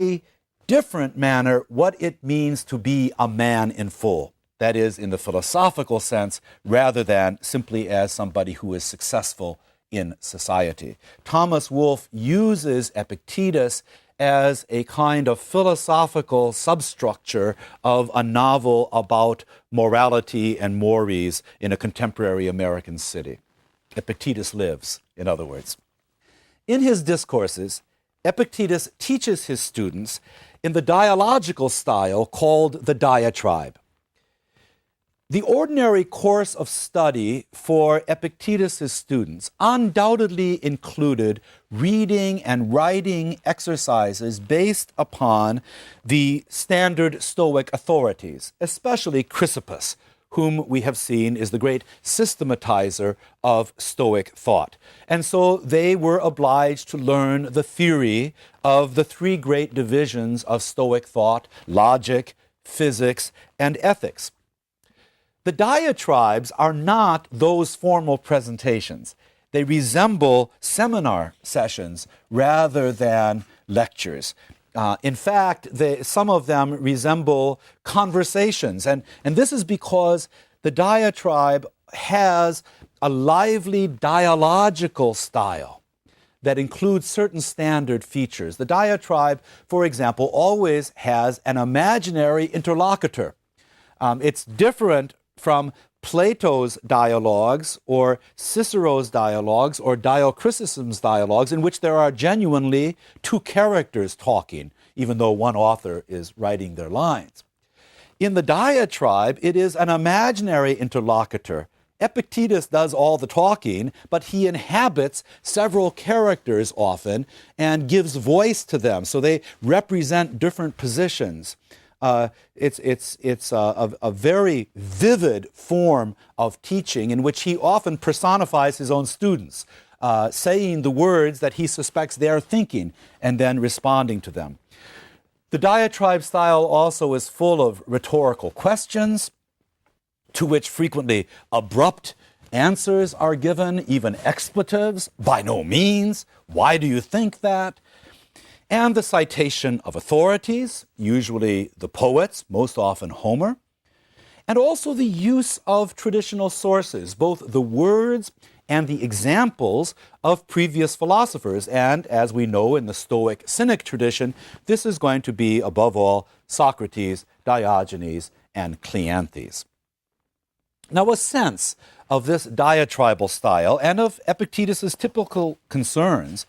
a different manner what it means to be a man in full. That is, in the philosophical sense, rather than simply as somebody who is successful in society. Thomas Wolfe uses Epictetus as a kind of philosophical substructure of a novel about morality and mores in a contemporary American city. Epictetus lives, in other words. In his discourses, Epictetus teaches his students in the dialogical style called the diatribe. The ordinary course of study for Epictetus' students undoubtedly included reading and writing exercises based upon the standard Stoic authorities, especially Chrysippus, whom we have seen is the great systematizer of Stoic thought. And so they were obliged to learn the theory of the three great divisions of Stoic thought: logic, physics, and ethics. The diatribes are not those formal presentations. They resemble seminar sessions rather than lectures. In fact, some of them resemble conversations. And this is because the diatribe has a lively dialogical style that includes certain standard features. The diatribe, for example, always has an imaginary interlocutor. It's different from Plato's dialogues or Cicero's dialogues or Diocrisism's dialogues, in which there are genuinely two characters talking, even though one author is writing their lines. In the diatribe, it is an imaginary interlocutor. Epictetus does all the talking, but he inhabits several characters often and gives voice to them, so they represent different positions. It's a very vivid form of teaching in which he often personifies his own students, saying the words that he suspects they're thinking and then responding to them. The diatribe style also is full of rhetorical questions to which frequently abrupt answers are given, even expletives: by no means, why do you think that? And the citation of authorities, usually the poets, most often Homer, and also the use of traditional sources, both the words and the examples of previous philosophers. And as we know in the Stoic Cynic tradition, this is going to be, above all, Socrates, Diogenes, and Cleanthes. Now, a sense of this diatribal style and of Epictetus' typical concerns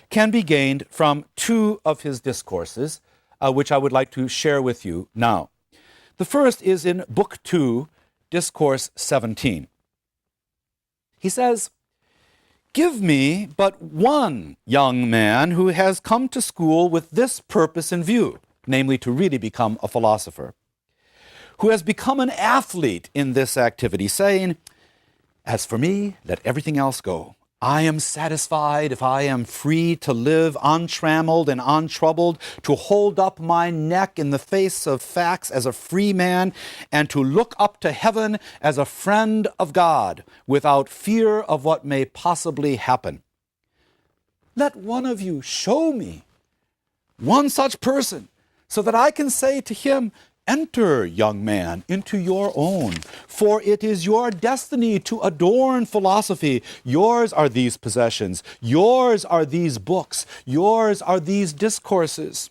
can be gained from two of his discourses, which I would like to share with you now. The first is in Book 2, Discourse 17. He says, "Give me but one young man who has come to school with this purpose in view," namely to really become a philosopher, "who has become an athlete in this activity, saying, 'As for me, let everything else go. I am satisfied if I am free to live untrammeled and untroubled, to hold up my neck in the face of facts as a free man, and to look up to heaven as a friend of God, without fear of what may possibly happen. Let one of you show me one such person, so that I can say to him, Enter, young man, into your own, for it is your destiny to adorn philosophy. Yours are these possessions, yours are these books, yours are these discourses.'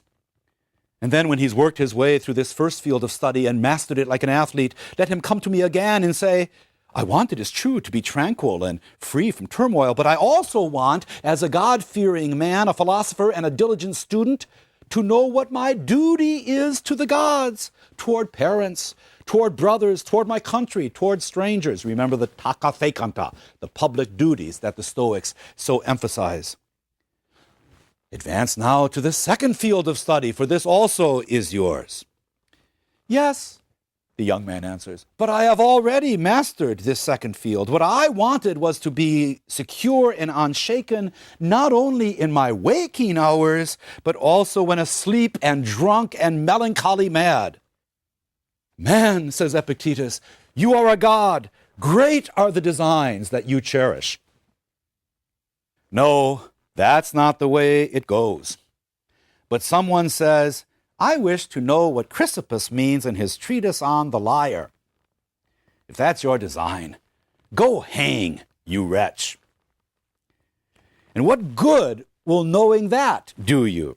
And then when he's worked his way through this first field of study and mastered it like an athlete, let him come to me again and say, 'I want, it is true, to be tranquil and free from turmoil, but I also want, as a God-fearing man, a philosopher, and a diligent student, to know what my duty is to the gods, toward parents, toward brothers, toward my country, toward strangers.'" Remember the takathekanta, the public duties that the Stoics so emphasize. "Advance now to the second field of study, for this also is yours." "Yes," the young man answers, "but I have already mastered this second field. What I wanted was to be secure and unshaken, not only in my waking hours, but also when asleep and drunk and melancholy mad." "Man," says Epictetus, "you are a god. Great are the designs that you cherish." "No, that's not the way it goes. but someone says, I wish to know what Chrysippus means in his treatise on the liar. If that's your design, go hang, you wretch. And what good will knowing that do you?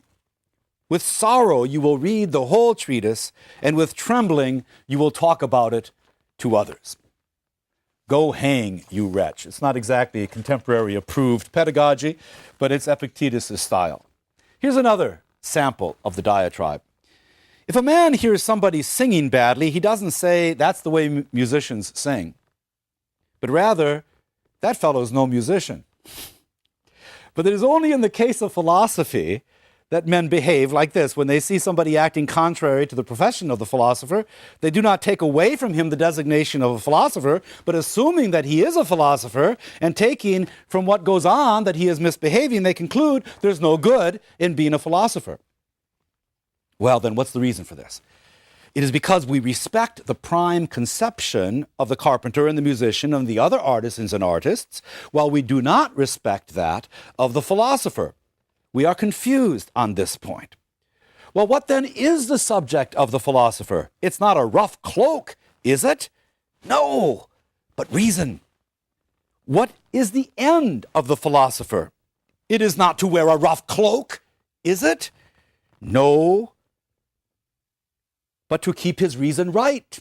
With sorrow you will read the whole treatise, and with trembling you will talk about it to others. Go hang, you wretch. It's not exactly a contemporary approved pedagogy, but it's Epictetus' style. Here's another sample of the diatribe. If a man hears somebody singing badly, he doesn't say, that's the way musicians sing, but rather, that fellow's no musician. But it is only in the case of philosophy that men behave like this. When they see somebody acting contrary to the profession of the philosopher, they do not take away from him the designation of a philosopher, but assuming that he is a philosopher and taking from what goes on that he is misbehaving, they conclude there's no good in being a philosopher. Well, then what's the reason for this? It is because we respect the prime conception of the carpenter and the musician and the other artisans and artists, while we do not respect that of the philosopher. We are confused on this point. Well, what then is the subject of the philosopher? It's not a rough cloak, is it? No, but reason. What is the end of the philosopher? It is not to wear a rough cloak, is it? No, but to keep his reason right.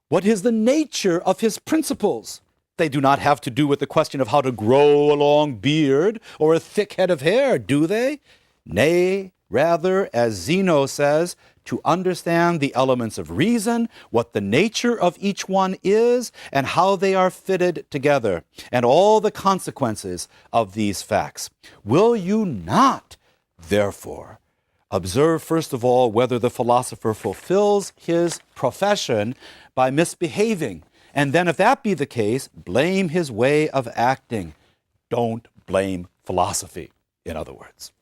What is the nature of his principles? They do not have to do with the question of how to grow a long beard or a thick head of hair, do they? Nay, rather, as Zeno says, to understand the elements of reason, what the nature of each one is, and how they are fitted together, and all the consequences of these facts. Will you not, therefore, observe first of all whether the philosopher fulfills his profession by misbehaving? And then if that be the case, blame his way of acting. Don't blame philosophy, in other words.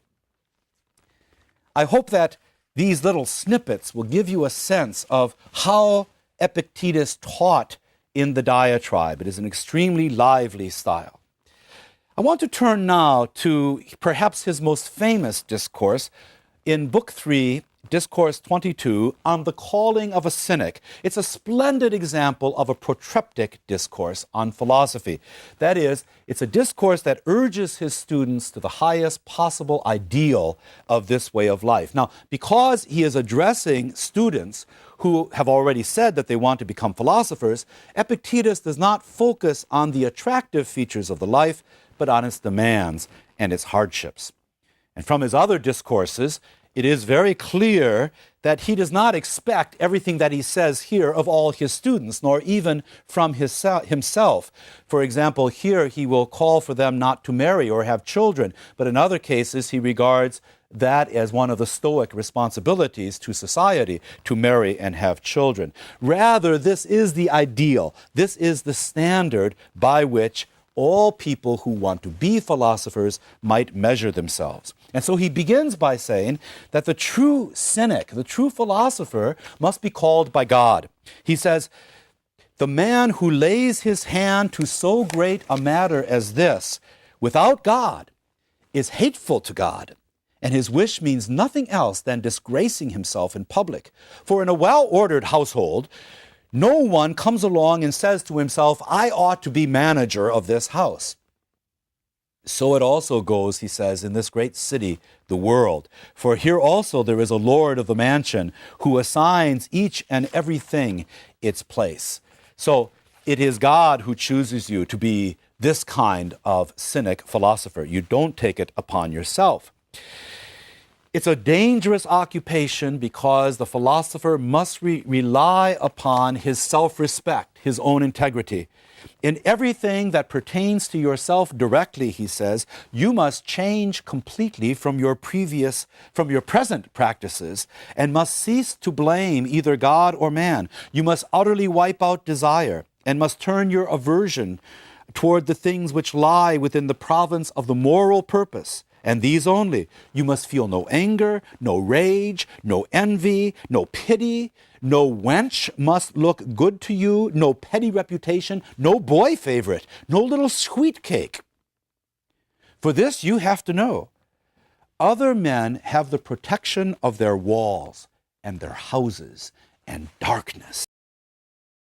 I hope that these little snippets will give you a sense of how Epictetus taught in the diatribe. It is an extremely lively style. I want to turn now to perhaps his most famous discourse in Book 3, Discourse 22, on the calling of a cynic. It's a splendid example of a protreptic discourse on philosophy. That is, it's a discourse that urges his students to the highest possible ideal of this way of life. Now, because he is addressing students who have already said that they want to become philosophers, Epictetus does not focus on the attractive features of the life, but on its demands and its hardships. And from his other discourses, it is very clear that he does not expect everything that he says here of all his students, nor even from himself. For example, here he will call for them not to marry or have children, but in other cases he regards that as one of the Stoic responsibilities to society, to marry and have children. Rather, this is the ideal. This is the standard by which all people who want to be philosophers might measure themselves. And so he begins by saying that the true cynic, the true philosopher, must be called by God. He says, the man who lays his hand to so great a matter as this, without God, is hateful to God, and his wish means nothing else than disgracing himself in public. For in a well-ordered household, no one comes along and says to himself, I ought to be manager of this house. So it also goes, he says, in this great city, the world. For here also there is a lord of the mansion who assigns each and everything its place. So it is God who chooses you to be this kind of cynic philosopher. You don't take it upon yourself. It's a dangerous occupation because the philosopher must rely upon his self-respect, his own integrity. In everything that pertains to yourself directly, he says, you must change completely from your present practices and must cease to blame either God or man. You must utterly wipe out desire and must turn your aversion toward the things which lie within the province of the moral purpose. And these only. You must feel no anger, no rage, no envy, no pity. No wench must look good to you, no petty reputation, no boy favorite, no little sweet cake. For this you have to know. other men have the protection of their walls and their houses and darkness.